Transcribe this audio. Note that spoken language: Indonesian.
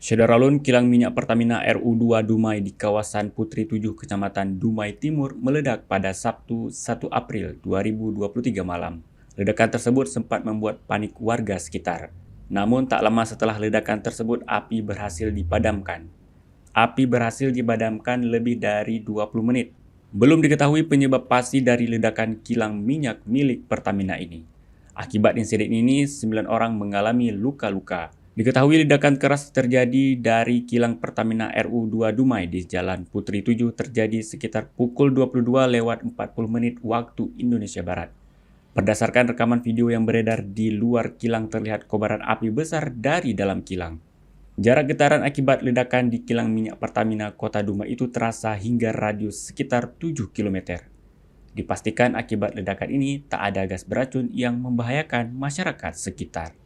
Syederalun kilang minyak Pertamina RU2 Dumai di kawasan Putri 7 Kecamatan Dumai Timur meledak pada Sabtu 1 April 2023 malam. Ledakan tersebut sempat membuat panik warga sekitar. Namun tak lama setelah ledakan tersebut api berhasil dipadamkan. Api berhasil dipadamkan lebih dari 20 menit. Belum diketahui penyebab pasti dari ledakan kilang minyak milik Pertamina ini. Akibat insiden ini, 9 orang mengalami luka-luka. Diketahui ledakan keras terjadi dari kilang Pertamina RU2 Dumai di Jalan Putri 7 terjadi sekitar pukul 22:40 waktu Indonesia Barat. Berdasarkan rekaman video yang beredar di luar kilang terlihat kobaran api besar dari dalam kilang. Jarak getaran akibat ledakan di kilang minyak Pertamina Kota Dumai itu terasa hingga radius sekitar 7 km. Dipastikan akibat ledakan ini tak ada gas beracun yang membahayakan masyarakat sekitar.